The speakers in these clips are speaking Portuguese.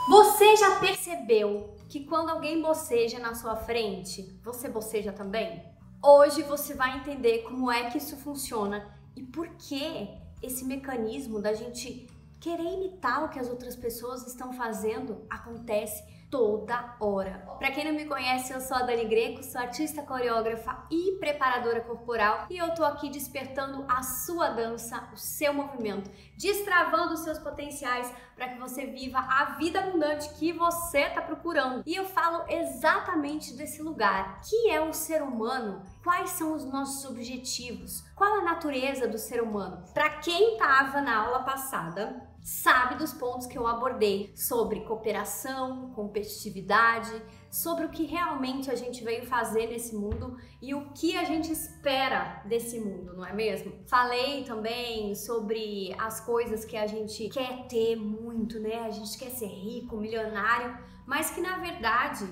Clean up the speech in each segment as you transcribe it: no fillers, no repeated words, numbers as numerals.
Você já percebeu que quando alguém boceja na sua frente, você boceja também? Hoje você vai entender como é que isso funciona e por que esse mecanismo da gente querer imitar o que as outras pessoas estão fazendo acontece toda hora. Pra quem não me conhece, eu sou a Dani Greco, sou artista, coreógrafa e preparadora corporal e eu tô aqui despertando a sua dança, o seu movimento, destravando os seus potenciais para que você viva a vida abundante que você tá procurando. E eu falo exatamente desse lugar, que é o ser humano, quais são os nossos objetivos, qual a natureza do ser humano. Pra quem tava na aula passada, sabe dos pontos que eu abordei sobre cooperação, competitividade, sobre o que realmente a gente veio fazer nesse mundo e o que a gente espera desse mundo, não é mesmo? Falei também sobre as coisas que a gente quer ter muito, né? A gente quer ser rico, milionário, mas que na verdade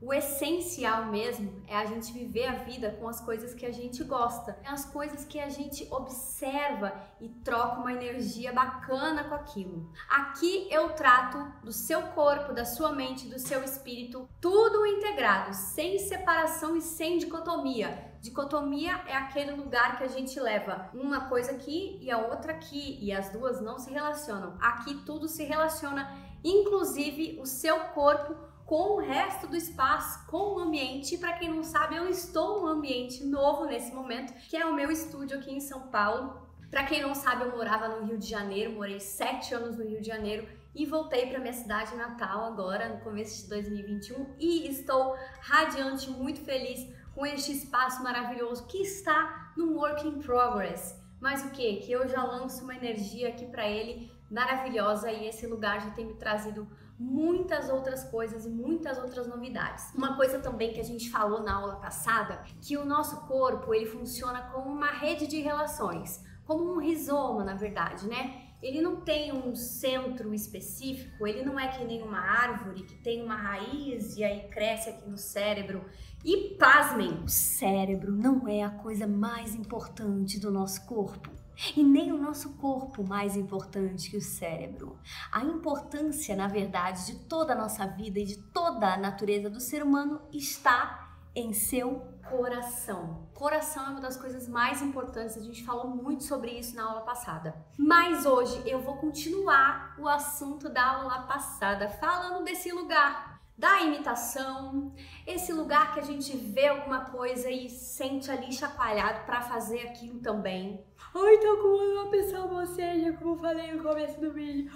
o essencial mesmo é a gente viver a vida com as coisas que a gente gosta, as coisas que a gente observa e troca uma energia bacana com aquilo. Aqui eu trato do seu corpo, da sua mente, do seu espírito, tudo integrado, sem separação e sem dicotomia. Dicotomia é aquele lugar que a gente leva uma coisa aqui e a outra aqui e as duas não se relacionam. Aqui tudo se relaciona, inclusive o seu corpo com o resto do espaço, com o ambiente. Para quem não sabe, eu estou num ambiente novo nesse momento, que é o meu estúdio aqui em São Paulo. Para quem não sabe, eu morava no Rio de Janeiro, morei 7 anos no Rio de Janeiro e voltei para minha cidade natal agora, no começo de 2021, e estou radiante, muito feliz com este espaço maravilhoso que está no Work in Progress. Mas o que? Que eu já lanço uma energia aqui para ele maravilhosa e esse lugar já tem me trazido muitas outras coisas e muitas outras novidades. Uma coisa também que a gente falou na aula passada, que o nosso corpo ele funciona como uma rede de relações, como um rizoma, na verdade, né? Ele não tem um centro específico, ele não é que nem uma árvore que tem uma raiz e aí cresce aqui no cérebro. E pasmem, o cérebro não é a coisa mais importante do nosso corpo. E nem o nosso corpo mais importante que o cérebro. A importância, na verdade, de toda a nossa vida e de toda a natureza do ser humano está em seu coração. Coração é uma das coisas mais importantes, a gente falou muito sobre isso na aula passada. Mas hoje eu vou continuar o assunto da aula passada, falando desse lugar da imitação, esse lugar que a gente vê alguma coisa e sente ali chacoalhado para fazer aquilo também. Ai, então como uma pessoa boceja, como eu falei no começo do vídeo.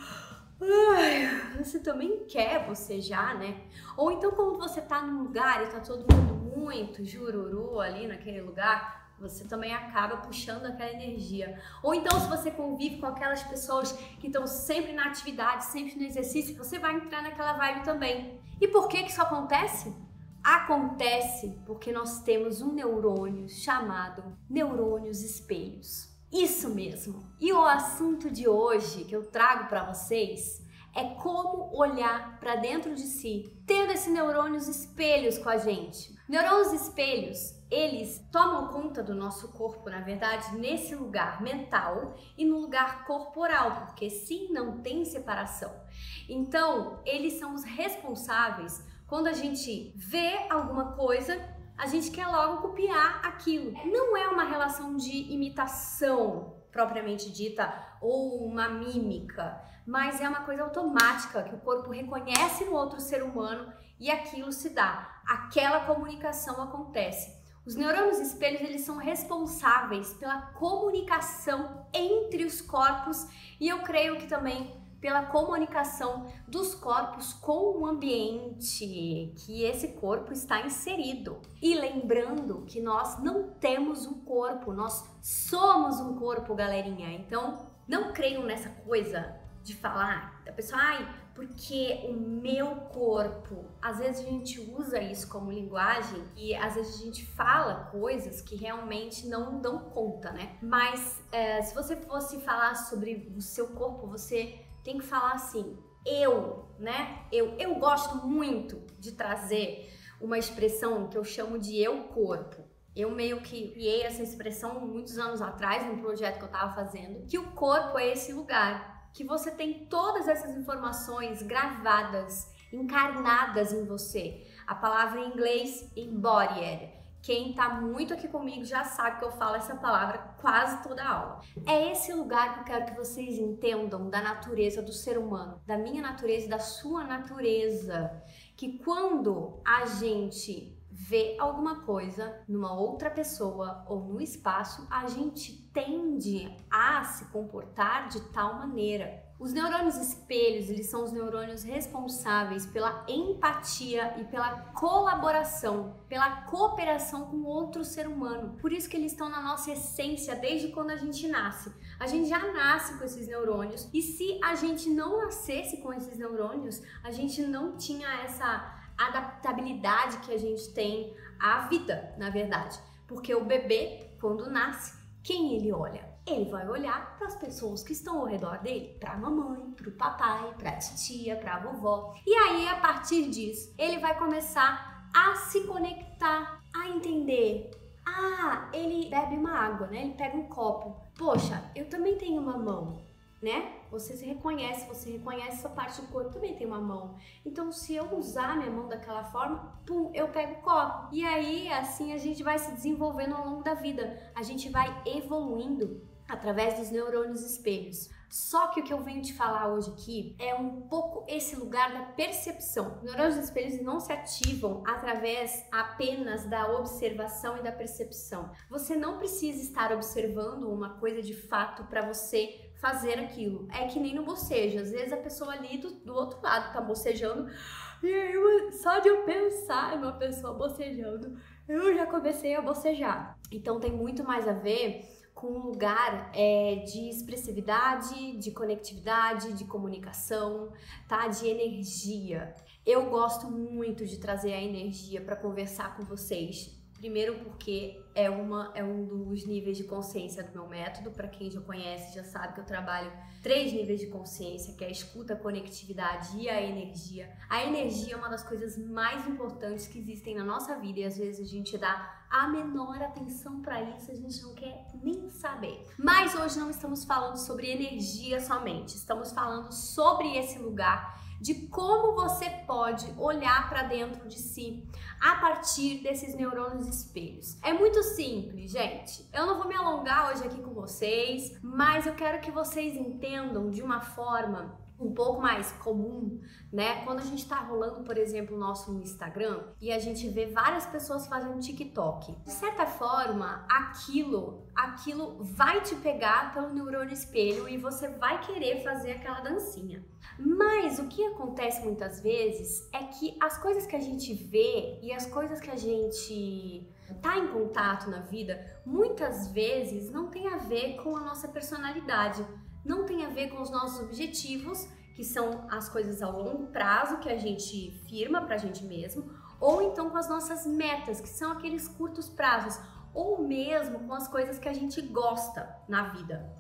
Ai, você também quer bocejar, né? Ou então quando você tá num lugar e tá todo mundo muito jururu ali naquele lugar, você também acaba puxando aquela energia. Ou então se você convive com aquelas pessoas que estão sempre na atividade, sempre no exercício, você vai entrar naquela vibe também. E por que isso acontece? Acontece porque nós temos um neurônio chamado neurônios espelhos. Isso mesmo. E o assunto de hoje que eu trago para vocês é como olhar para dentro de si, tendo esses neurônios espelhos com a gente. Neurônios espelhos, eles tomam conta do nosso corpo, na verdade, nesse lugar mental e no lugar corporal, porque sim, não tem separação. Então, eles são os responsáveis quando a gente vê alguma coisa, a gente quer logo copiar aquilo. Não é uma relação de imitação propriamente dita ou uma mímica, mas é uma coisa automática que o corpo reconhece no outro ser humano e aquilo se dá. Aquela comunicação acontece. Os neurônios espelhos, eles são responsáveis pela comunicação entre os corpos e eu creio que também pela comunicação dos corpos com o ambiente que esse corpo está inserido. E lembrando que nós não temos um corpo, nós somos um corpo, galerinha. Então, não creiam nessa coisa de falar da pessoa, ai, porque o meu corpo, às vezes a gente usa isso como linguagem e às vezes a gente fala coisas que realmente não dão conta, né? Mas se você fosse falar sobre o seu corpo, você tem que falar assim, né? Eu gosto muito de trazer uma expressão que eu chamo de eu-corpo. Eu meio que criei essa expressão muitos anos atrás, num projeto que eu tava fazendo, que o corpo é esse lugar. que você tem todas essas informações gravadas, encarnadas em você. A palavra em inglês, embodied. Quem tá muito aqui comigo já sabe que eu falo essa palavra quase toda a aula. É esse lugar que eu quero que vocês entendam da natureza do ser humano, da minha natureza e da sua natureza. Que quando a gente vê alguma coisa numa outra pessoa ou no espaço, a gente tende a se comportar de tal maneira. Os neurônios espelhos, eles são os neurônios responsáveis pela empatia e pela colaboração, pela cooperação com outro ser humano. Por isso que eles estão na nossa essência desde quando a gente nasce. A gente já nasce com esses neurônios e se a gente não nascesse com esses neurônios, a gente não tinha essa adaptabilidade que a gente tem à vida, na verdade. Porque o bebê, quando nasce, quem ele olha? Ele vai olhar para as pessoas que estão ao redor dele, para a mamãe, para o papai, para a titia, para a vovó. E aí, a partir disso, ele vai começar a se conectar, a entender. Ah, ele bebe uma água, né? Ele pega um copo. Poxa, eu também tenho uma mão, né? Você reconhece essa parte do corpo, também tem uma mão. Então, se eu usar minha mão daquela forma, pum, eu pego o copo. E aí, assim, a gente vai se desenvolvendo ao longo da vida. A gente vai evoluindo através dos neurônios espelhos. Só que o que eu venho te falar hoje aqui é um pouco esse lugar da percepção. Os neurônios espelhos não se ativam através apenas da observação e da percepção. Você não precisa estar observando uma coisa de fato para você fazer aquilo. É que nem no bocejo. Às vezes a pessoa ali do outro lado tá bocejando e aí, só de eu pensar em uma pessoa bocejando, eu já comecei a bocejar. Então tem muito mais a ver com um lugar de expressividade, de conectividade, de comunicação, tá? De energia. Eu gosto muito de trazer a energia para conversar com vocês. Primeiro porque é um dos níveis de consciência do meu método. Para quem já conhece, já sabe que eu trabalho 3 níveis de consciência, que é a escuta, a conectividade e a energia. A energia é uma das coisas mais importantes que existem na nossa vida e às vezes a gente dá a menor atenção para isso, a gente não quer nem saber. Mas hoje não estamos falando sobre energia somente, estamos falando sobre esse lugar de como você pode olhar para dentro de si a partir desses neurônios espelhos. É muito simples, gente. Eu não vou me alongar hoje aqui com vocês, mas eu quero que vocês entendam de uma forma um pouco mais comum, né? Quando a gente tá rolando, por exemplo, o nosso Instagram e a gente vê várias pessoas fazendo TikTok. De certa forma, aquilo vai te pegar pelo neurônio espelho e você vai querer fazer aquela dancinha. Mas o que acontece muitas vezes é que as coisas que a gente vê e as coisas que a gente tá em contato na vida, muitas vezes não tem a ver com a nossa personalidade. Não tem a ver com os nossos objetivos, que são as coisas a longo prazo que a gente firma pra gente mesmo, ou então com as nossas metas, que são aqueles curtos prazos, ou mesmo com as coisas que a gente gosta na vida.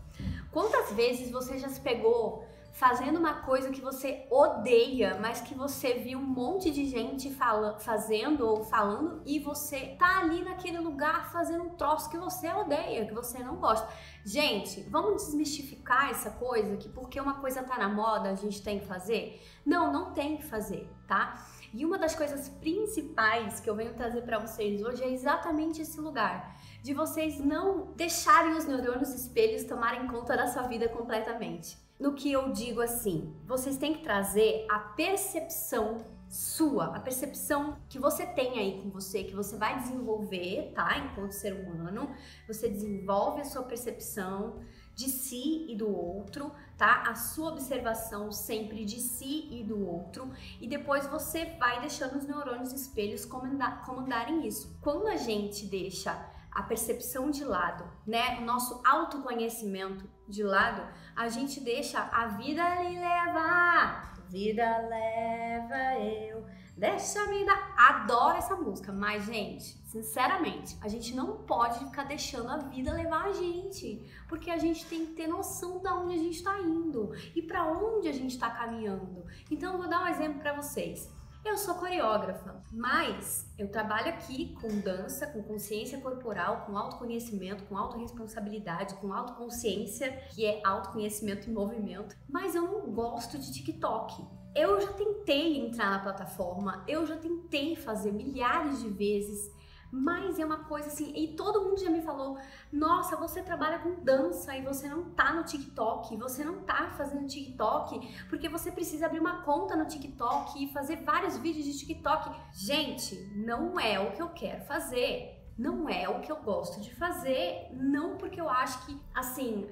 Quantas vezes você já se pegou fazendo uma coisa que você odeia, mas que você viu um monte de gente fazendo ou falando e você tá ali naquele lugar fazendo um troço que você odeia, que você não gosta. Gente, vamos desmistificar essa coisa que porque uma coisa tá na moda a gente tem que fazer? Não, não tem que fazer, tá? E uma das coisas principais que eu venho trazer para vocês hoje é exatamente esse lugar de vocês não deixarem os neurônios espelhos tomarem conta da sua vida completamente. No que eu digo assim, vocês têm que trazer a percepção sua, a percepção que você tem aí com você, que você vai desenvolver, tá? Enquanto ser humano, você desenvolve a sua percepção de si e do outro, tá? A sua observação sempre de si e do outro, e depois você vai deixando os neurônios espelhos comandarem isso. Quando a gente deixa a percepção de lado, né? O nosso autoconhecimento de lado, a gente deixa a vida lhe levar. Vida leva eu, deixa a vida. Adoro essa música, mas gente, sinceramente, a gente não pode ficar deixando a vida levar a gente, porque a gente tem que ter noção de onde a gente está indo e para onde a gente está caminhando. Então eu vou dar um exemplo para vocês. Eu sou coreógrafa, mas eu trabalho aqui com dança, com consciência corporal, com autoconhecimento, com autorresponsabilidade, com autoconsciência, que é autoconhecimento em movimento, mas eu não gosto de TikTok. Eu já tentei entrar na plataforma, eu já tentei fazer milhares de vezes, mas é uma coisa assim, e todo mundo já me falou, nossa, você trabalha com dança e você não tá no TikTok, você não tá fazendo TikTok, porque você precisa abrir uma conta no TikTok e fazer vários vídeos de TikTok. Gente, não é o que eu quero fazer. Não é o que eu gosto de fazer, não porque eu acho que, assim,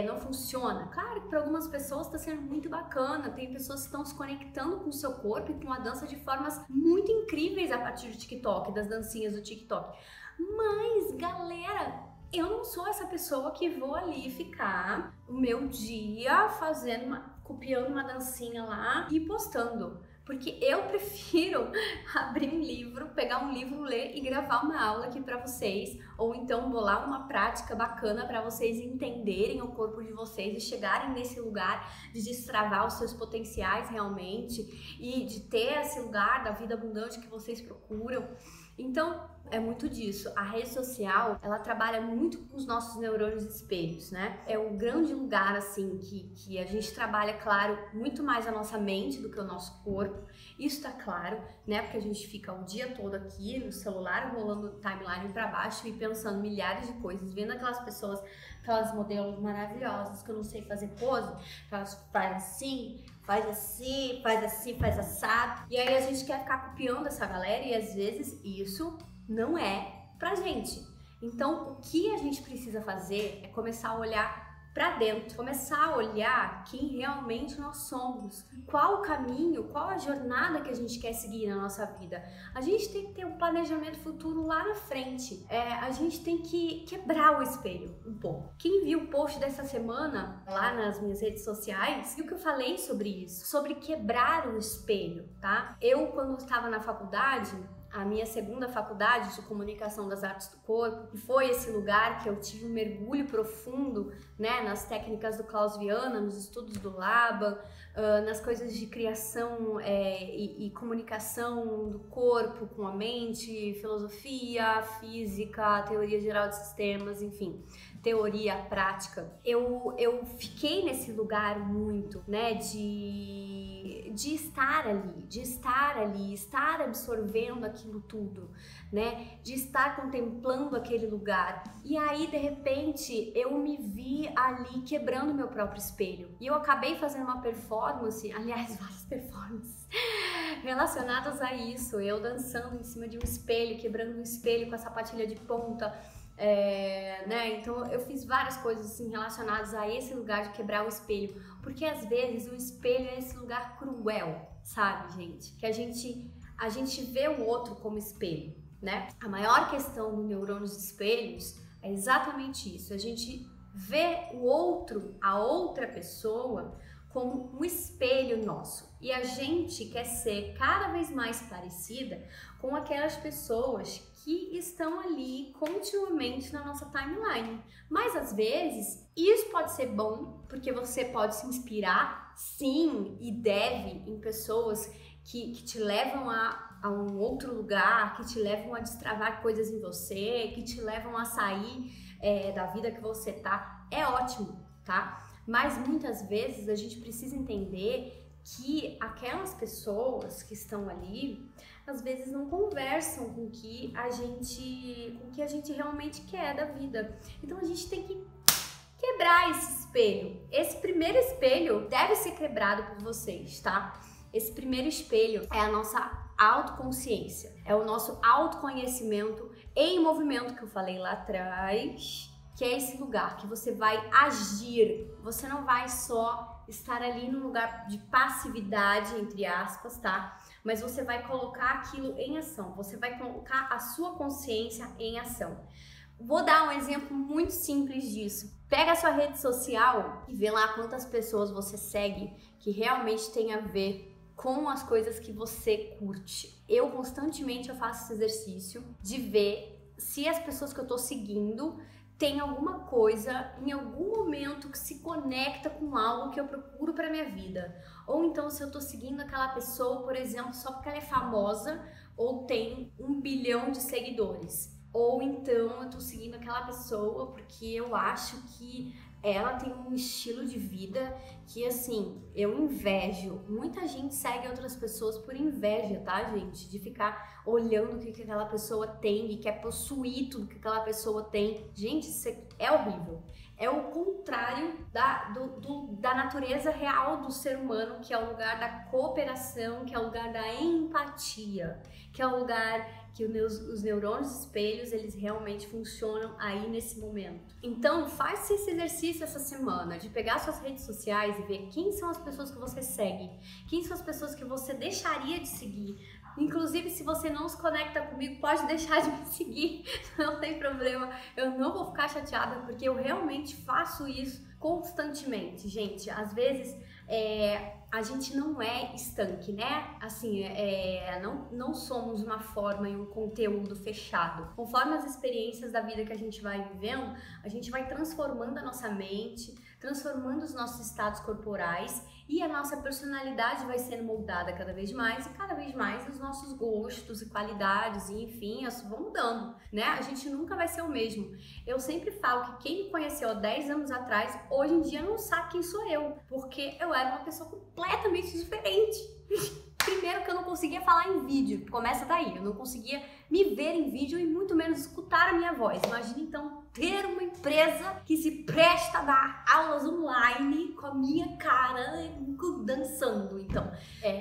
não funciona. Claro que para algumas pessoas está sendo muito bacana, tem pessoas que estão se conectando com o seu corpo e com a dança de formas muito incríveis a partir do TikTok, das dancinhas do TikTok. Mas, galera, eu não sou essa pessoa que vou ali ficar o meu dia copiando uma dancinha lá e postando. Porque eu prefiro abrir um livro, pegar um livro, ler e gravar uma aula aqui pra vocês, ou então bolar uma prática bacana pra vocês entenderem o corpo de vocês e chegarem nesse lugar de destravar os seus potenciais realmente e de ter esse lugar da vida abundante que vocês procuram. Então, é muito disso. A rede social, ela trabalha muito com os nossos neurônios espelhos, né? É um grande lugar, assim, que a gente trabalha, claro, muito mais a nossa mente do que o nosso corpo. Isso tá claro, né? Porque a gente fica o dia todo aqui no celular, rolando o timeline pra baixo e pensando milhares de coisas, vendo aquelas pessoas, aquelas modelos maravilhosas que eu não sei fazer pose, que elas fazem assim, faz assim, faz assim, faz assado. E aí a gente quer ficar copiando essa galera e às vezes isso não é pra gente. Então, o que a gente precisa fazer é começar a olhar pra dentro, começar a olhar quem realmente nós somos, qual o caminho, qual a jornada que a gente quer seguir na nossa vida. A gente tem que ter um planejamento futuro lá na frente, a gente tem que quebrar o espelho um pouco. Quem viu o post dessa semana lá nas minhas redes sociais, viu que eu falei sobre isso, sobre quebrar o espelho, tá? Eu, quando estava na faculdade, a minha segunda faculdade de comunicação das artes do corpo, que foi esse lugar que eu tive um mergulho profundo, né, nas técnicas do Klaus Viana, nos estudos do Laban, nas coisas de criação e comunicação do corpo com a mente, filosofia, física, teoria geral de sistemas, enfim, teoria, prática. Eu fiquei nesse lugar muito, né, de estar ali, estar absorvendo aquilo tudo, né, de estar contemplando aquele lugar. E aí, de repente, eu me vi ali quebrando meu próprio espelho. E eu acabei fazendo uma performance, aliás, várias performances relacionadas a isso, eu dançando em cima de um espelho, quebrando um espelho com a sapatilha de ponta. Né? Então eu fiz várias coisas assim relacionadas a esse lugar de quebrar o espelho, porque às vezes o espelho é esse lugar cruel, sabe, gente? Que a gente vê o outro como espelho, né? A maior questão do neurônio dos espelhos é exatamente isso, a gente vê o outro, a outra pessoa, como um espelho nosso. E a gente quer ser cada vez mais parecida com aquelas pessoas que estão ali continuamente na nossa timeline. Mas às vezes isso pode ser bom, porque você pode se inspirar, sim, e deve, em pessoas que te levam a um outro lugar, que te levam a destravar coisas em você, que te levam a sair da vida que você tá. É ótimo, tá? Mas muitas vezes a gente precisa entender que aquelas pessoas que estão ali, às vezes não conversam com o que a gente realmente quer da vida. Então a gente tem que quebrar esse espelho. Esse primeiro espelho deve ser quebrado por vocês, tá? Esse primeiro espelho é a nossa autoconsciência, é o nosso autoconhecimento em movimento que eu falei lá atrás, que é esse lugar que você vai agir, você não vai só estar ali num lugar de passividade, entre aspas, tá? Mas você vai colocar aquilo em ação, você vai colocar a sua consciência em ação. Vou dar um exemplo muito simples disso. Pega a sua rede social e vê lá quantas pessoas você segue que realmente tem a ver com as coisas que você curte. Eu constantemente faço esse exercício de ver se as pessoas que eu tô seguindo tem alguma coisa em algum momento que se conecta com algo que eu procuro para minha vida. Ou então se eu tô seguindo aquela pessoa, por exemplo, só porque ela é famosa ou tem 1 bilhão de seguidores. Ou então eu tô seguindo aquela pessoa porque eu acho que ela tem um estilo de vida que, assim, eu invejo. Muita gente segue outras pessoas por inveja, tá, gente? De ficar olhando o que aquela pessoa tem e quer possuir tudo que aquela pessoa tem. Gente, isso é horrível. É o contrário da natureza real do ser humano, que é o lugar da cooperação, que é o lugar da empatia, que é o lugar que os neurônios espelhos, eles realmente funcionam aí nesse momento. Então, faça esse exercício essa semana, de pegar suas redes sociais e ver quem são as pessoas que você segue, quem são as pessoas que você deixaria de seguir. Inclusive, se você não se conecta comigo, pode deixar de me seguir, não tem problema, eu não vou ficar chateada, porque eu realmente faço isso constantemente, gente. Às vezes, a gente não é estanque, né? Assim, não somos uma forma e um conteúdo fechado. Conforme as experiências da vida que a gente vai vivendo, a gente vai transformando a nossa mente, transformando os nossos estados corporais e a nossa personalidade vai sendo moldada cada vez mais e cada vez mais os nossos gostos e qualidades e enfim, isso vão mudando, né? A gente nunca vai ser o mesmo. Eu sempre falo que quem me conheceu há 10 anos atrás, hoje em dia não sabe quem sou eu, porque eu era uma pessoa completamente diferente. Primeiro que eu não conseguia falar em vídeo, começa daí, eu não conseguia me ver em vídeo e muito menos escutar a minha voz. Imagina então ter uma empresa que se presta a dar aulas online com a minha cara dançando. Então,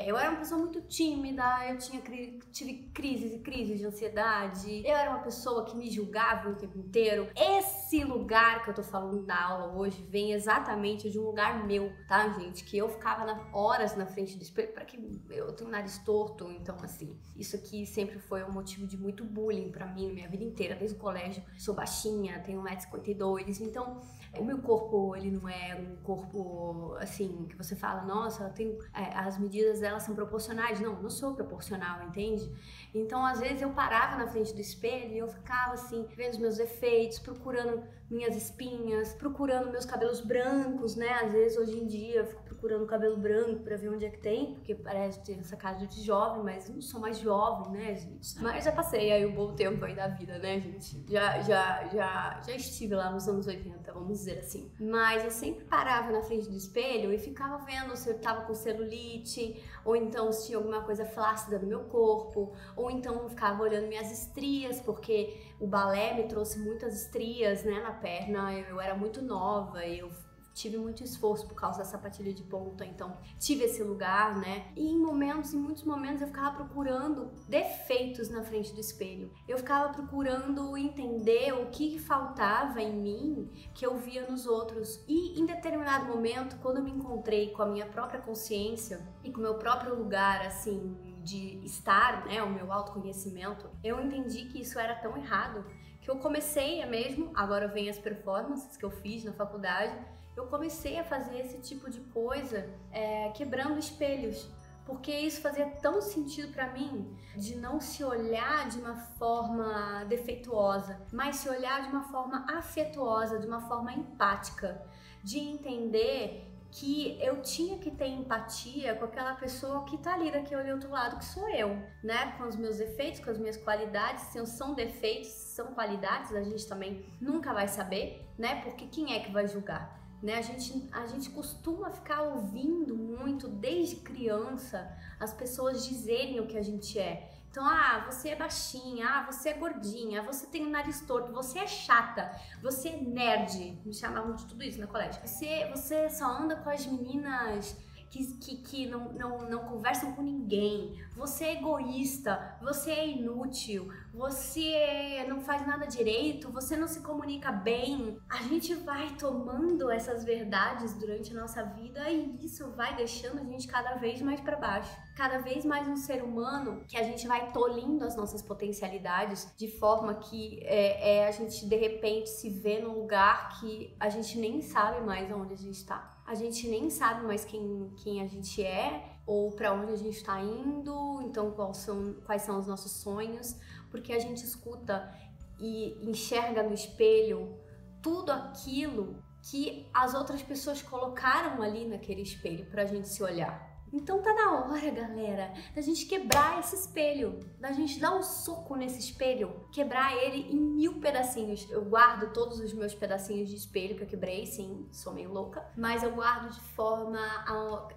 eu era uma pessoa muito tímida, eu tive crises e crises de ansiedade, eu era uma pessoa que me julgava o tempo inteiro. Esse lugar que eu tô falando da aula hoje vem exatamente de um lugar meu, tá, gente? Que eu ficava horas na frente do espelho, para que eu tenho um nariz torto, então assim, isso aqui sempre foi um motivo de muito bullying pra mim, minha vida inteira, desde o colégio. Sou baixinha, tenho 1,52 m, então o meu corpo, ele não é um corpo, assim, que você fala, nossa, ela tem, as medidas dela são proporcionais. Não, não sou proporcional, entende? Então, às vezes, eu parava na frente do espelho e eu ficava, assim, vendo os meus defeitos, procurando minhas espinhas, procurando meus cabelos brancos, né? Às vezes, hoje em dia, eu fico procurando cabelo branco pra ver onde é que tem, porque parece ter essa cara de jovem, mas eu não sou mais jovem, né, gente? Mas já passei aí um bom tempo aí da vida, né, gente? Já estive lá nos anos 80, vamos dizer assim. Mas eu sempre parava na frente do espelho e ficava vendo se eu tava com celulite, ou então se tinha alguma coisa flácida no meu corpo, ou então eu ficava olhando minhas estrias, porque o balé me trouxe muitas estrias, né, na perna. Eu era muito nova e eu tive muito esforço por causa da sapatilha de ponta, então tive esse lugar, né? E em muitos momentos eu ficava procurando defeitos na frente do espelho. Eu ficava procurando entender o que faltava em mim que eu via nos outros. E em determinado momento, quando eu me encontrei com a minha própria consciência e com o meu próprio lugar, assim, de estar, né, o meu autoconhecimento, eu entendi que isso era tão errado que eu comecei mesmo, agora vem as performances que eu fiz na faculdade, eu comecei a fazer esse tipo de coisa quebrando espelhos, porque isso fazia tão sentido pra mim, de não se olhar de uma forma defeituosa, mas se olhar de uma forma afetuosa, de uma forma empática, de entender que eu tinha que ter empatia com aquela pessoa que tá ali daquele outro lado, que sou eu, né? Com os meus defeitos, com as minhas qualidades. Se são defeitos, são qualidades, a gente também nunca vai saber, né? Porque quem é que vai julgar? Né? A gente costuma ficar ouvindo muito desde criança as pessoas dizerem o que a gente é. Então, você é baixinha, você é gordinha, você tem o nariz torto, você é chata, você é nerd. Me chamavam de tudo isso no colégio. Você só anda com as meninas que não conversam com ninguém, você é egoísta, você é inútil, você não faz nada direito, você não se comunica bem. A gente vai tomando essas verdades durante a nossa vida e isso vai deixando a gente cada vez mais para baixo. Cada vez mais um ser humano que a gente vai tolhindo as nossas potencialidades de forma que a gente de repente se vê num lugar que a gente nem sabe mais onde a gente está. A gente nem sabe mais quem a gente é ou para onde a gente está indo, então quais são os nossos sonhos, porque a gente escuta e enxerga no espelho tudo aquilo que as outras pessoas colocaram ali naquele espelho pra gente se olhar. Então tá na hora, galera, da gente quebrar esse espelho, da gente dar um soco nesse espelho, quebrar ele em 1000 pedacinhos. Eu guardo todos os meus pedacinhos de espelho que eu quebrei, sim, sou meio louca, mas eu guardo de forma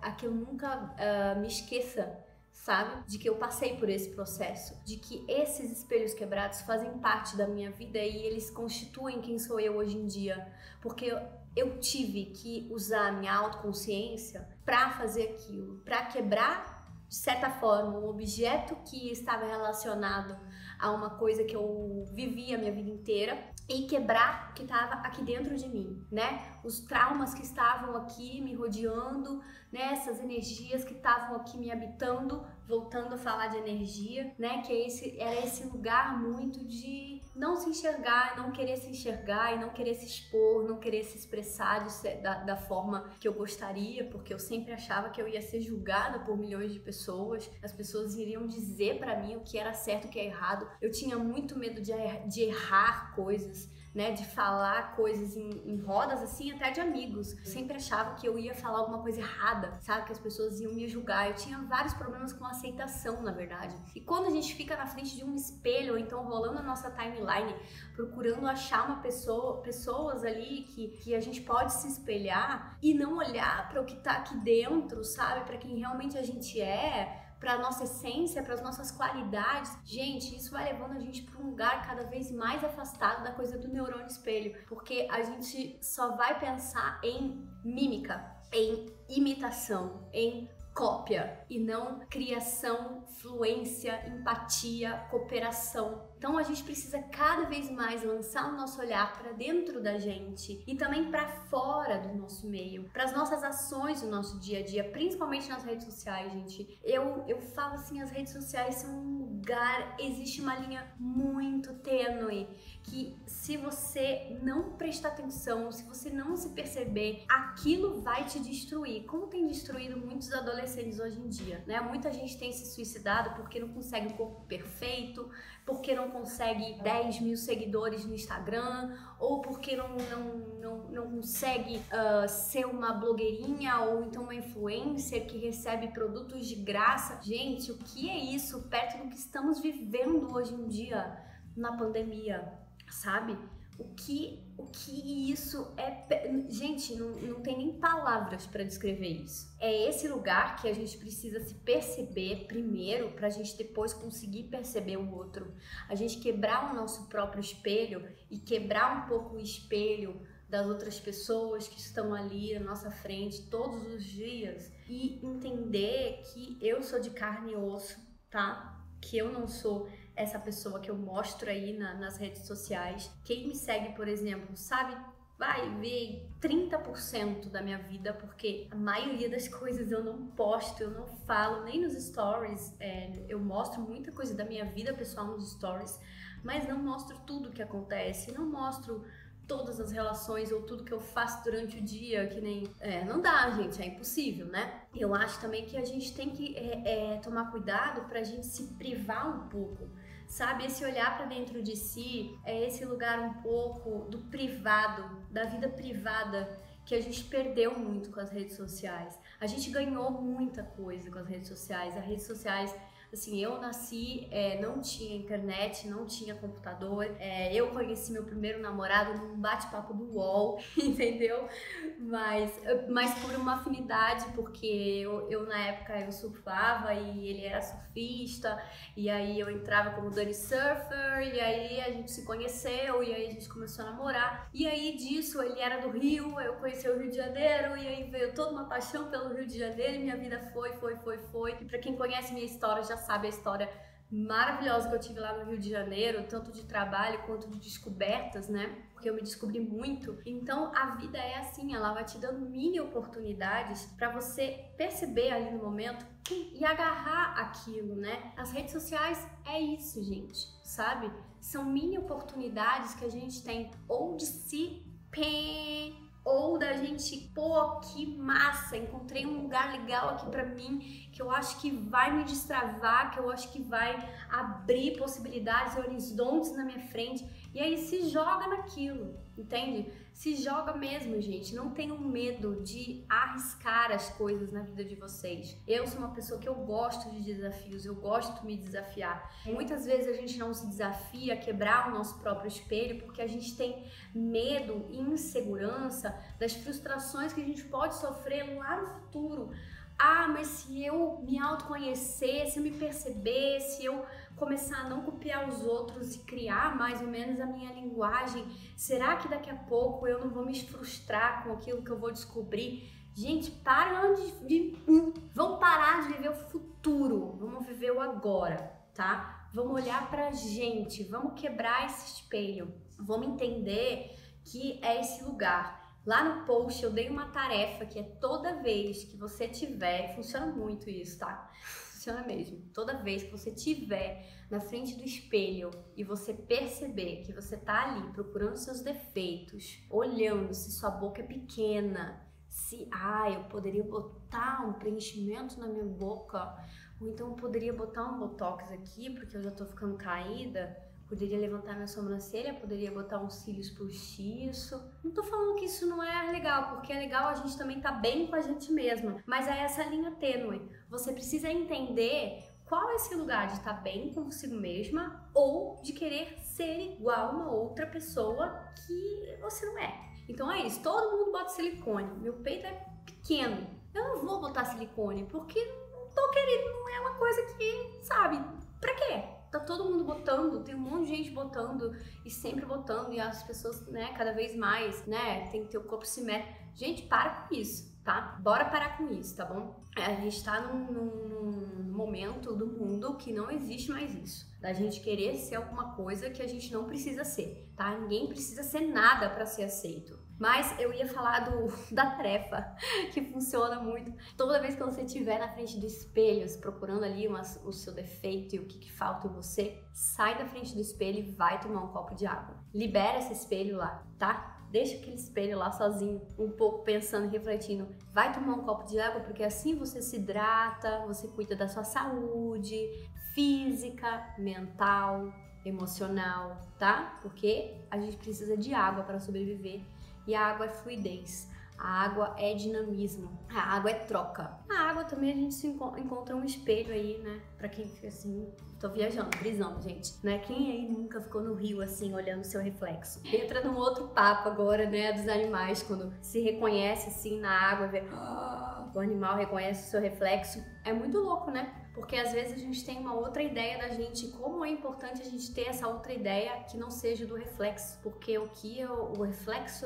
a que eu nunca me esqueça, sabe? De que eu passei por esse processo, de que esses espelhos quebrados fazem parte da minha vida e eles constituem quem sou eu hoje em dia, porque eu tive que usar a minha autoconsciência para fazer aquilo, para quebrar, de certa forma, um objeto que estava relacionado a uma coisa que eu vivi a minha vida inteira e quebrar o que estava aqui dentro de mim, né? Os traumas que estavam aqui me rodeando, né? Essas energias que estavam aqui me habitando, voltando a falar de energia, né? Que era esse lugar muito de não se enxergar, não querer se enxergar e não querer se expor, não querer se expressar da forma que eu gostaria, porque eu sempre achava que eu ia ser julgada por milhões de pessoas, as pessoas iriam dizer pra mim o que era certo e o que é errado. Eu tinha muito medo de errar coisas, né, de falar coisas em rodas, assim, até de amigos. Eu sempre achava que eu ia falar alguma coisa errada, sabe? Que as pessoas iam me julgar. Eu tinha vários problemas com aceitação, na verdade. E quando a gente fica na frente de um espelho, ou então rolando a nossa timeline, procurando achar pessoas ali que a gente pode se espelhar e não olhar para o que tá aqui dentro, sabe? Para quem realmente a gente é, para nossa essência, para as nossas qualidades. Gente, isso vai levando a gente para um lugar cada vez mais afastado da coisa do neurônio espelho, porque a gente só vai pensar em mímica, em imitação, em cópia e não criação, fluência, empatia, cooperação. Então a gente precisa cada vez mais lançar o nosso olhar para dentro da gente e também para fora do nosso meio, para as nossas ações do nosso dia a dia, principalmente nas redes sociais, gente. Eu falo assim, as redes sociais são um lugar, existe uma linha muito tênue que se você não prestar atenção, se você não se perceber, aquilo vai te destruir, como tem destruído muitos adolescentes hoje em dia, né? Muita gente tem se suicidado porque não consegue um corpo perfeito, porque não consegue 10 mil seguidores no Instagram, ou porque não consegue ser uma blogueirinha ou então uma influencer que recebe produtos de graça. Gente, o que é isso perto do que estamos vivendo hoje em dia na pandemia, sabe? O que isso é... Gente, não tem nem palavras para descrever isso. É esse lugar que a gente precisa se perceber primeiro, pra gente depois conseguir perceber o outro. A gente quebrar o nosso próprio espelho e quebrar um pouco o espelho das outras pessoas que estão ali na nossa frente todos os dias e entender que eu sou de carne e osso, tá? Que eu não sou essa pessoa que eu mostro aí nas redes sociais. Quem me segue, por exemplo, sabe, vai ver 30% da minha vida, porque a maioria das coisas eu não posto, eu não falo, nem nos stories. Eu mostro muita coisa da minha vida pessoal nos stories, mas não mostro tudo que acontece, não mostro todas as relações ou tudo que eu faço durante o dia, que nem... não dá, gente, é impossível, né? Eu acho também que a gente tem que tomar cuidado pra gente se privar um pouco, sabe? Esse olhar pra dentro de si, é esse lugar um pouco do privado, da vida privada, que a gente perdeu muito com as redes sociais. A gente ganhou muita coisa com as redes sociais. As redes sociais... Assim, eu nasci, não tinha internet, não tinha computador, eu conheci meu primeiro namorado num bate-papo do UOL, entendeu? Mas por uma afinidade, porque eu na época eu surfava e ele era surfista, e aí eu entrava como Dani Surfer, e aí a gente se conheceu, e aí a gente começou a namorar, e aí disso ele era do Rio, eu conheci o Rio de Janeiro, e aí veio toda uma paixão pelo Rio de Janeiro, e minha vida foi, e pra quem conhece minha história já sabe a história maravilhosa que eu tive lá no Rio de Janeiro, tanto de trabalho quanto de descobertas, né? Porque eu me descobri muito. Então a vida é assim, ela vai te dando mini oportunidades para você perceber ali no momento e agarrar aquilo, né? As redes sociais é isso, gente, sabe? São mini oportunidades que a gente tem ou de se ou da gente, pô, que massa, encontrei um lugar legal aqui pra mim, que eu acho que vai me destravar, que eu acho que vai abrir possibilidades e horizontes na minha frente, e aí se joga naquilo, entende? Se joga mesmo, gente. Não tenham medo de arriscar as coisas na vida de vocês. Eu sou uma pessoa que eu gosto de desafios, eu gosto de me desafiar. Muitas vezes a gente não se desafia a quebrar o nosso próprio espelho porque a gente tem medo e insegurança das frustrações que a gente pode sofrer lá no futuro. Ah, mas se eu me autoconhecer, se eu me perceber, se eu começar a não copiar os outros e criar mais ou menos a minha linguagem, será que daqui a pouco eu não vou me frustrar com aquilo que eu vou descobrir? Gente, vamos parar de viver o futuro, vamos viver o agora, tá? Vamos olhar pra gente, vamos quebrar esse espelho, vamos entender que é esse lugar. Lá no post eu dei uma tarefa que é toda vez que você tiver, funciona muito isso, tá? Funciona mesmo. Toda vez que você tiver na frente do espelho e você perceber que você tá ali procurando seus defeitos, olhando se sua boca é pequena, se, eu poderia botar um preenchimento na minha boca, ou então eu poderia botar um botox aqui porque eu já tô ficando caída. Poderia levantar minha sobrancelha, poderia botar uns cílios postiços. Não tô falando que isso não é legal, porque é legal a gente também tá bem com a gente mesma. Mas é essa linha tênue. Você precisa entender qual é esse lugar de estar bem consigo mesma ou de querer ser igual a uma outra pessoa que você não é. Então é isso, todo mundo bota silicone. Meu peito é pequeno. Eu não vou botar silicone porque não tô querendo, não é uma coisa que, sabe, pra quê? Tá todo mundo botando, tem um monte de gente botando e sempre botando, e as pessoas, né, cada vez mais, né, tem que ter o corpo simétrico. Gente, para com isso, tá? Bora parar com isso, tá bom? A gente tá num momento do mundo que não existe mais isso. Da gente querer ser alguma coisa que a gente não precisa ser, tá? Ninguém precisa ser nada pra ser aceito. Mas eu ia falar da tarefa, que funciona muito. Toda vez que você estiver na frente do espelho, procurando ali o seu defeito e o que falta em você, sai da frente do espelho e vai tomar um copo de água. Libera esse espelho lá, tá? Deixa aquele espelho lá sozinho, um pouco pensando e refletindo. Vai tomar um copo de água, porque assim você se hidrata, você cuida da sua saúde física, mental, emocional, tá? Porque a gente precisa de água para sobreviver. E a água é fluidez, a água é dinamismo, a água é troca. Na água também a gente encontra um espelho aí, né? Pra quem fica assim, tô viajando, brisando, gente, né? Quem aí nunca ficou no rio assim, olhando o seu reflexo? Entra num outro papo agora, né, dos animais, quando se reconhece assim na água, vê, o animal reconhece o seu reflexo. É muito louco, né? Porque às vezes a gente tem uma outra ideia da gente, como é importante a gente ter essa outra ideia que não seja do reflexo, porque o reflexo,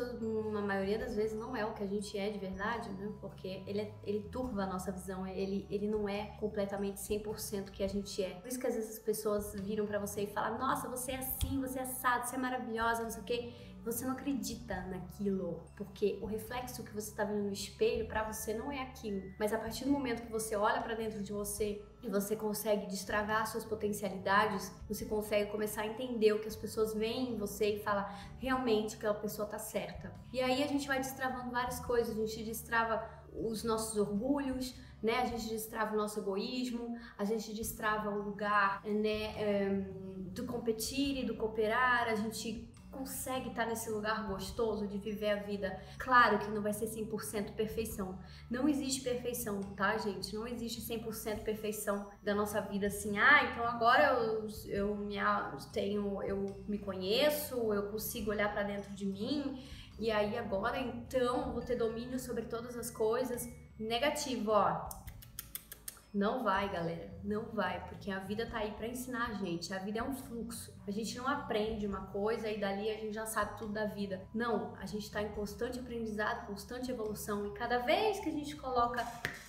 na maioria das vezes, não é o que a gente é de verdade, né? Porque ele turva a nossa visão, ele não é completamente 100% o que a gente é. Por isso que às vezes as pessoas viram pra você e falam, nossa, você é assim, você é assado, você é maravilhosa, não sei o quê. Você não acredita naquilo, porque o reflexo que você tá vendo no espelho pra você não é aquilo. Mas a partir do momento que você olha pra dentro de você e você consegue destravar suas potencialidades, você consegue começar a entender o que as pessoas veem em você e falar realmente aquela pessoa tá certa. E aí a gente vai destravando várias coisas, a gente destrava os nossos orgulhos, né? A gente destrava o nosso egoísmo, a gente destrava o lugar, né, do competir e do cooperar, a gente consegue estar nesse lugar gostoso de viver a vida. Claro que não vai ser 100% perfeição. Não existe perfeição, tá, gente? Não existe 100% perfeição da nossa vida assim. Então agora eu me conheço, eu consigo olhar pra dentro de mim e aí agora então eu vou ter domínio sobre todas as coisas. Negativo, ó. Não vai, galera, não vai, porque a vida tá aí pra ensinar a gente. A vida é um fluxo. A gente não aprende uma coisa e dali a gente já sabe tudo da vida. Não, a gente tá em constante aprendizado, constante evolução, e cada vez que a gente coloca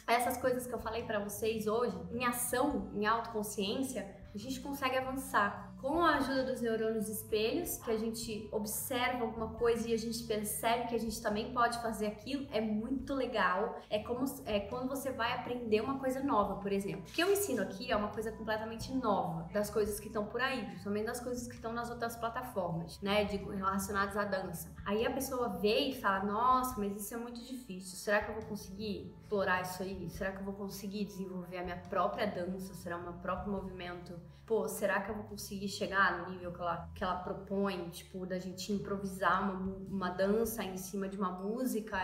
essas coisas que eu falei pra vocês hoje em ação, em autoconsciência, a gente consegue avançar. Com a ajuda dos neurônios espelhos, que a gente observa alguma coisa e a gente percebe que a gente também pode fazer aquilo, é muito legal. É quando você vai aprender uma coisa nova, por exemplo. O que eu ensino aqui é uma coisa completamente nova, das coisas que estão por aí, principalmente das coisas que estão nas outras plataformas, né, relacionadas à dança. Aí a pessoa vê e fala, nossa, mas isso é muito difícil, será que eu vou conseguir explorar isso aí? Será que eu vou conseguir desenvolver a minha própria dança? Será o meu próprio movimento? Pô, será que eu vou conseguir conseguir chegar no nível que ela propõe, tipo, da gente improvisar uma dança em cima de uma música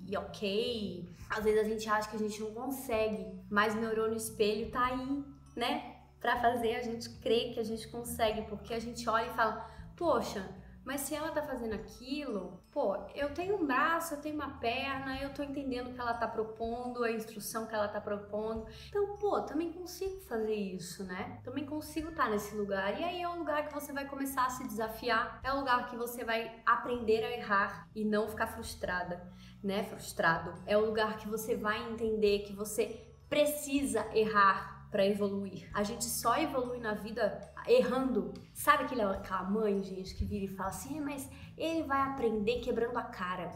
e ok. Às vezes a gente acha que a gente não consegue, mas o neurônio espelho tá aí, né? Pra fazer a gente crer que a gente consegue, porque a gente olha e fala, poxa, mas se ela tá fazendo aquilo, pô, eu tenho um braço, eu tenho uma perna, eu tô entendendo o que ela tá propondo, a instrução que ela tá propondo. Então, pô, também consigo fazer isso, né? Também consigo estar nesse lugar. E aí é o lugar que você vai começar a se desafiar, é o lugar que você vai aprender a errar e não ficar frustrada, né? Frustrado. É o lugar que você vai entender que você precisa errar para evoluir. A gente só evolui na vida errando. Sabe aquela mãe, gente, que vira e fala assim, mas ele vai aprender quebrando a cara.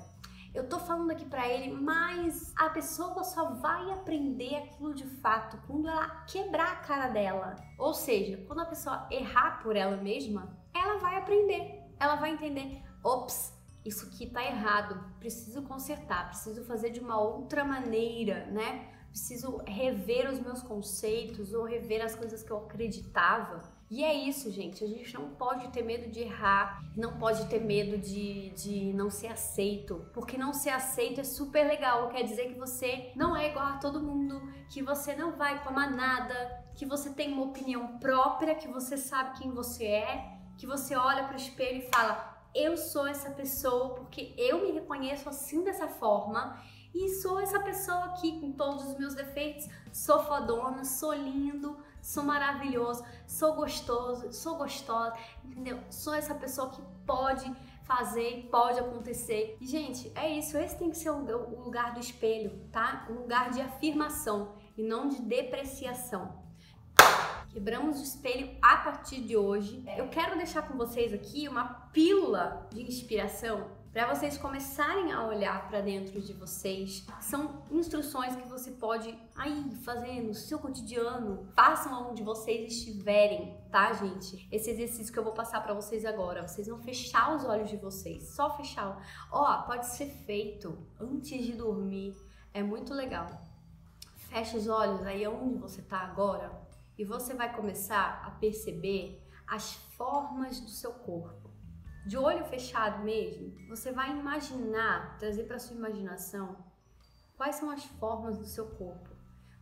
Eu tô falando aqui pra ele, mas a pessoa só vai aprender aquilo de fato quando ela quebrar a cara dela. Ou seja, quando a pessoa errar por ela mesma, ela vai aprender. Ela vai entender, ops, isso aqui tá errado, preciso consertar, preciso fazer de uma outra maneira, né? Preciso rever os meus conceitos ou rever as coisas que eu acreditava. E é isso, gente. A gente não pode ter medo de errar, não pode ter medo de não ser aceito. Porque não ser aceito é super legal. Quer dizer que você não é igual a todo mundo, que você não vai tomar nada, que você tem uma opinião própria, que você sabe quem você é, que você olha pro espelho e fala, eu sou essa pessoa porque eu me reconheço assim dessa forma. E sou essa pessoa aqui com todos os meus defeitos, sou fodona, sou lindo, sou maravilhoso, sou gostoso, sou gostosa, entendeu? Sou essa pessoa que pode fazer, pode acontecer. E, gente, é isso, esse tem que ser o lugar do espelho, tá? Um lugar de afirmação e não de depreciação. Quebramos o espelho a partir de hoje. Eu quero deixar com vocês aqui uma pílula de inspiração para vocês começarem a olhar para dentro de vocês. São instruções que você pode aí fazer no seu cotidiano. Façam onde vocês estiverem, tá, gente? Esse exercício que eu vou passar para vocês agora, vocês vão fechar os olhos de vocês, só fechar. Ó, pode ser feito antes de dormir, é muito legal. Fecha os olhos aí onde você tá agora e você vai começar a perceber as formas do seu corpo. De olho fechado mesmo, você vai imaginar, trazer para sua imaginação quais são as formas do seu corpo,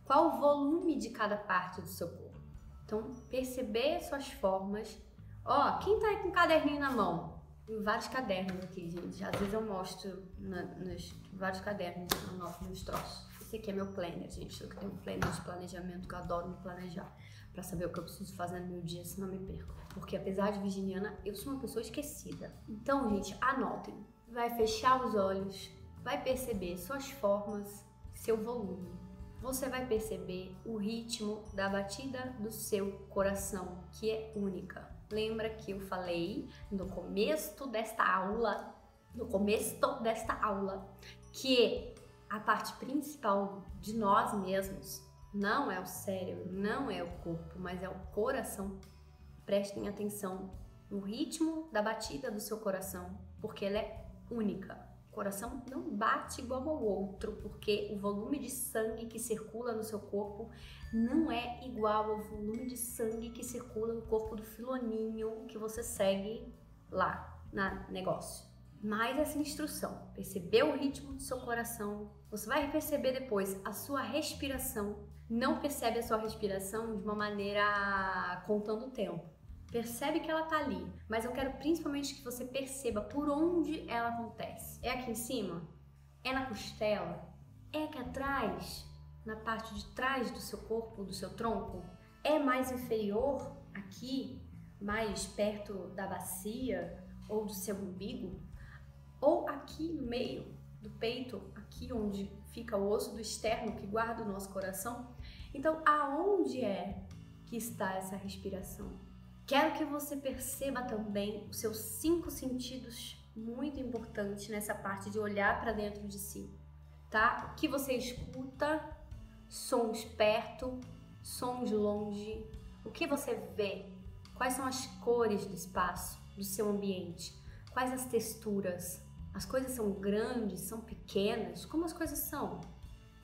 qual o volume de cada parte do seu corpo. Então, perceber suas formas. Ó, quem tá aí com um caderninho na mão? Tem vários cadernos aqui, gente. Às vezes eu mostro nos vários cadernos, eu anoto meus troços. Esse aqui é meu planner, gente. Eu tenho um planner de planejamento que eu adoro me planejar para saber o que eu preciso fazer no meu dia, senão eu me perco. Porque apesar de virginiana, eu sou uma pessoa esquecida. Então, gente, anotem. Vai fechar os olhos, vai perceber suas formas, seu volume. Você vai perceber o ritmo da batida do seu coração, que é única. Lembra que eu falei no começo desta aula, que a parte principal de nós mesmos não é o cérebro, não é o corpo, mas é o coração. Prestem atenção no ritmo da batida do seu coração, porque ela é única. O coração não bate igual ao outro, porque o volume de sangue que circula no seu corpo não é igual ao volume de sangue que circula no corpo do filoninho que você segue lá no negócio. Mais essa instrução, perceber o ritmo do seu coração, você vai perceber depois a sua respiração. Não percebe a sua respiração de uma maneira contando o tempo. Percebe que ela tá ali, mas eu quero principalmente que você perceba por onde ela acontece. É aqui em cima? É na costela? É aqui atrás? Na parte de trás do seu corpo, do seu tronco? É mais inferior aqui, mais perto da bacia ou do seu umbigo? Ou aqui no meio do peito, aqui onde fica o osso do externo que guarda o nosso coração? Então, aonde é que está essa respiração? Quero que você perceba também os seus 5 sentidos, muito importante nessa parte de olhar para dentro de si, tá? O que você escuta, sons perto, sons longe, o que você vê, quais são as cores do espaço, do seu ambiente, quais as texturas, as coisas são grandes, são pequenas, como as coisas são?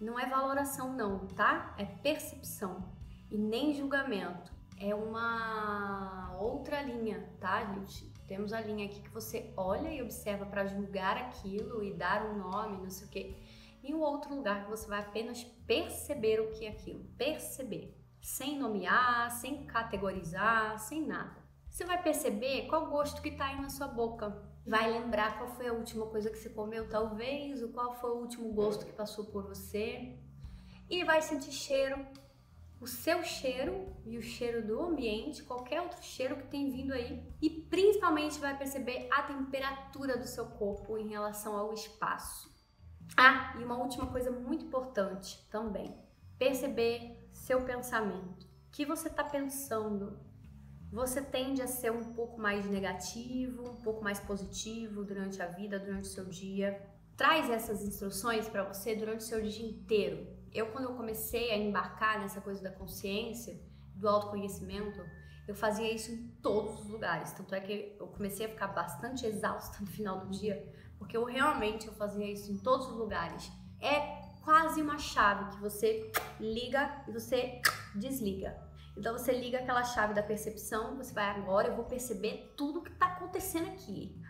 Não é valoração não, tá? É percepção e nem julgamento. é uma outra linha, tá, gente? Temos a linha aqui que você olha e observa para julgar aquilo e dar um nome, não sei o quê. E um outro lugar que você vai apenas perceber o que é aquilo. Perceber. Sem nomear, sem categorizar, sem nada. Você vai perceber qual gosto que tá aí na sua boca. Vai lembrar qual foi a última coisa que você comeu, talvez, ou qual foi o último gosto que passou por você. E vai sentir cheiro. O seu cheiro e o cheiro do ambiente, qualquer outro cheiro que tem vindo aí, e principalmente vai perceber a temperatura do seu corpo em relação ao espaço. Ah, e uma última coisa muito importante também, perceber seu pensamento. O que você está pensando? Você tende a ser um pouco mais negativo, um pouco mais positivo durante a vida, durante o seu dia? Traz essas instruções para você durante o seu dia inteiro. Quando eu comecei a embarcar nessa coisa da consciência, do autoconhecimento, eu fazia isso em todos os lugares. Tanto é que eu comecei a ficar bastante exausta no final do dia, porque eu fazia isso em todos os lugares. É quase uma chave que você liga e você desliga. Então você liga aquela chave da percepção, você vai agora, eu vou perceber tudo que tá acontecendo aqui.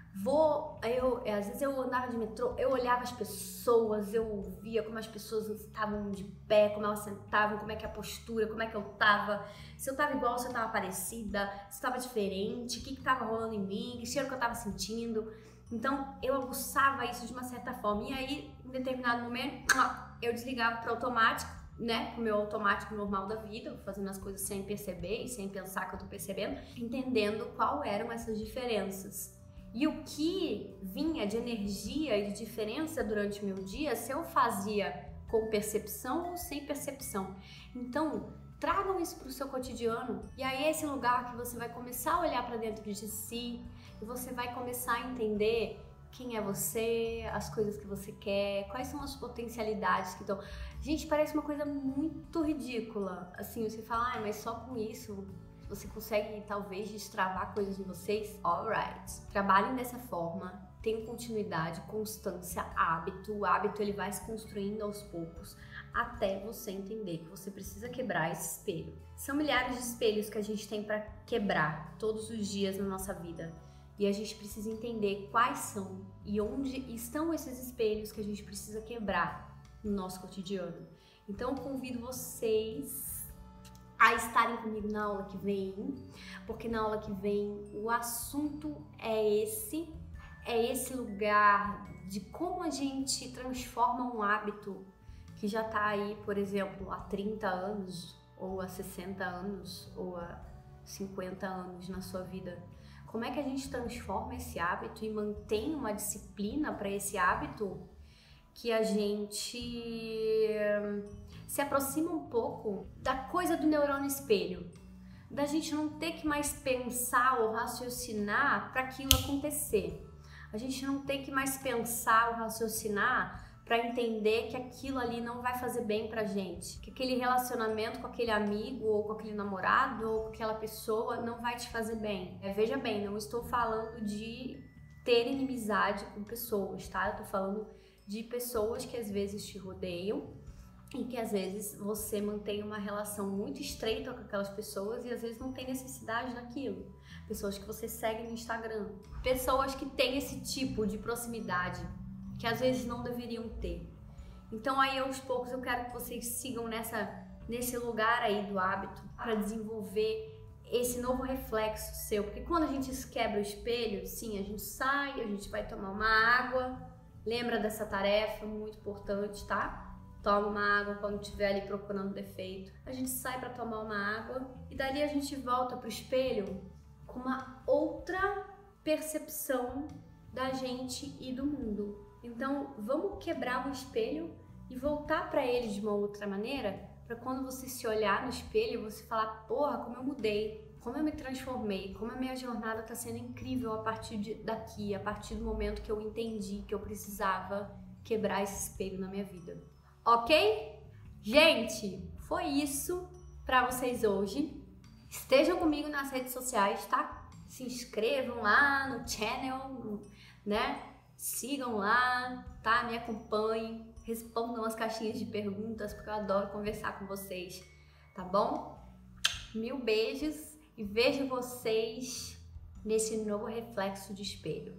Às vezes eu andava de metrô, eu olhava as pessoas, eu ouvia como as pessoas estavam de pé, como elas sentavam, como é que é a postura, como é que eu tava, se eu tava igual, se eu tava parecida, se eu tava diferente, o que tava rolando em mim, que cheiro que eu tava sentindo. Então eu aguçava isso de uma certa forma. E aí, em determinado momento, eu desligava para automático, né, pro meu automático normal da vida, fazendo as coisas sem perceber e sem pensar que eu tô percebendo, entendendo qual eram essas diferenças. E o que vinha de energia e de diferença durante o meu dia, se eu fazia com percepção ou sem percepção. Então, tragam isso para o seu cotidiano. E aí é esse lugar que você vai começar a olhar para dentro de si e você vai começar a entender quem é você, as coisas que você quer, quais são as potencialidades que estão... Gente, parece uma coisa muito ridícula. Assim, você fala, mas só com isso você consegue talvez destravar coisas em vocês? Alright. Trabalhem dessa forma, tenham continuidade, constância, hábito. O hábito ele vai se construindo aos poucos até você entender que você precisa quebrar esse espelho. São milhares de espelhos que a gente tem para quebrar todos os dias na nossa vida. E a gente precisa entender quais são e onde estão esses espelhos que a gente precisa quebrar no nosso cotidiano. Então eu convido vocês a estarem comigo na aula que vem, porque na aula que vem o assunto é esse lugar de como a gente transforma um hábito que já tá aí, por exemplo, há 30 anos, ou há 60 anos, ou há 50 anos na sua vida. Como é que a gente transforma esse hábito e mantém uma disciplina para esse hábito que a gente se aproxima um pouco da coisa do neurônio espelho, da gente não ter que mais pensar ou raciocinar para aquilo acontecer. A gente não tem que mais pensar ou raciocinar para entender que aquilo ali não vai fazer bem pra gente, que aquele relacionamento com aquele amigo ou com aquele namorado ou com aquela pessoa não vai te fazer bem. Veja bem, não estou falando de ter inimizade com pessoas, tá? Eu tô falando de pessoas que às vezes te rodeiam e que às vezes você mantém uma relação muito estreita com aquelas pessoas e às vezes não tem necessidade daquilo. Pessoas que você segue no Instagram, pessoas que têm esse tipo de proximidade que às vezes não deveriam ter. Então aí aos poucos eu quero que vocês sigam nesse lugar aí do hábito para desenvolver esse novo reflexo seu, porque quando a gente quebra o espelho, sim, a gente sai, a gente vai tomar uma água, lembra dessa tarefa, muito importante, tá? Toma uma água quando estiver ali procurando defeito. A gente sai para tomar uma água e dali a gente volta pro espelho com uma outra percepção da gente e do mundo. Então, vamos quebrar o espelho e voltar para ele de uma outra maneira, para quando você se olhar no espelho, você falar, porra, como eu mudei, como eu me transformei, como a minha jornada está sendo incrível a partir daqui, a partir do momento que eu entendi que eu precisava quebrar esse espelho na minha vida. Ok? Gente, foi isso para vocês hoje. Estejam comigo nas redes sociais, tá? Se inscrevam lá no channel, né? Sigam lá, tá? Me acompanhem, respondam as caixinhas de perguntas, porque eu adoro conversar com vocês, tá bom? Mil beijos e vejo vocês nesse novo reflexo de espelho.